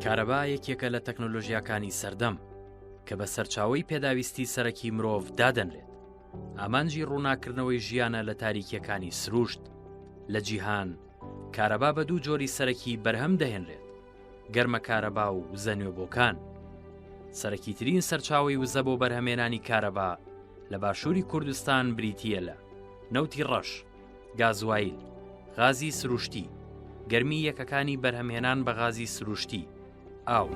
کارەبا یەکێکە لە تەکنۆلۆژیاکانی سەردەم کە بە سەرچاوەی پێداویستی سەرەکی مرۆڤ دادەنرێت. ئامانجی ڕووناکردنەوەی ژیانە لە تاریکیەکانی سروشت. لە جیهان کارەبا بە دوو جۆری سەرەکی بەرهەم دەهێنرێت: گەرمە کارەبا و وزە نوێبۆکان. سەرەکیترین سەرچاوی وزە بۆ بەرهەمێنانی کارەبا لە باشووری کوردستان بریتیە لە نەوتی ڕەش، گازوایل، غازی سروشتی، گەرمی یەکەکانی بەرهەمهێنان بە غازی سروشتی، ئاو.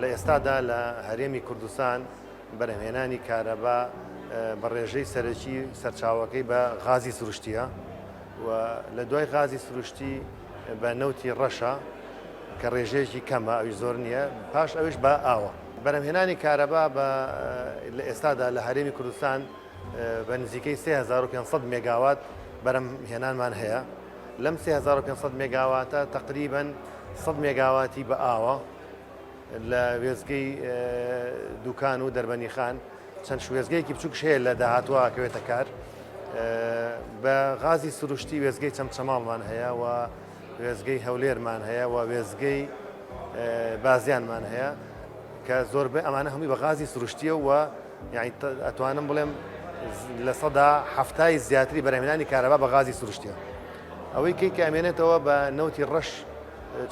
لە ئێستادا لە هەرێمی کوردستان بەرهەمهێنانی کارەبا بە ڕێژەی سەرەکی سەرچاوەکەی بە غازی سروشتیە و لە دوای غازی سروشتی بە نەوتی ڕەشە کە ڕێژەیەکی کەمە، ئەوی زۆر نییە، پاش ئەوش بە ئاوە. بەرهەمهێنانی کارەبا لە ئێستادا لە هەرێمی کوردستان بە نزیکەی 3500 مێگاوات بەرهەمهێنانمان هەیە. لەم 3500 مێگاواتە تقریباً 100 مێگاواتی بە ئاوە لە وێزگەی دوکان و دەربەنیخان. چەند وێزگەیەکی بچووکش هەیە لە داهاتوە کەوێتە کار. بە غازی سروشتی وێزگەی چەمچەماڵمان هەیە و وێزگەی هەولێرمان هەیە و وێزگەی بازیانمان هەیە کە زۆربەی ئەمانە هەمووی بە غازی سروشتیە و یعنی ئەتوانم بڵێم لە 70% زیاتری بەرهەمهێنانی کارەبا بە غازی سروشتیە. ئەوەی کە ئەمێنێتەوە بە نەوتی ڕەش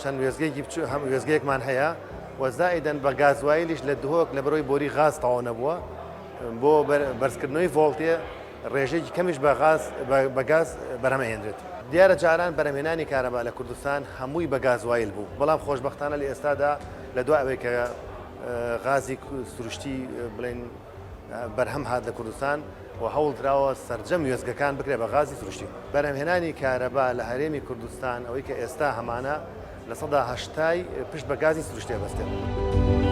چەند وێزگەیەکی بچوو هەم وێزگەیەکمان هەیە و زائیدەن بە گازوایلیش لە دهۆک لە بەرەوەی بۆری غاز تەواو نەبووە بۆ بەرزکردنەوەی ڤۆڵتێ ڕێژەیەکی کەمیش بە گاز بەرهەمهێنرێت. دیارە جاران بەرهەمهێنانی کارەبا لە کوردستان هەمووی بە گازوایل بوو، بەڵام خۆشبەختانە لە ئێستادا لە دوای ئەوەی کە غازی سروشتی بڵێن بەرهەم هات لە کوردستان و هەوڵ دراوە سەرجەم وێزگەکان بکرێت بە غازی سروشتی. بەرهەمهێنانی کارەبا لە هەرێمی کوردستان ئەوەی کە ئێستا هەمانە لە 80% پشت بە گازی سروشتی بەستێت.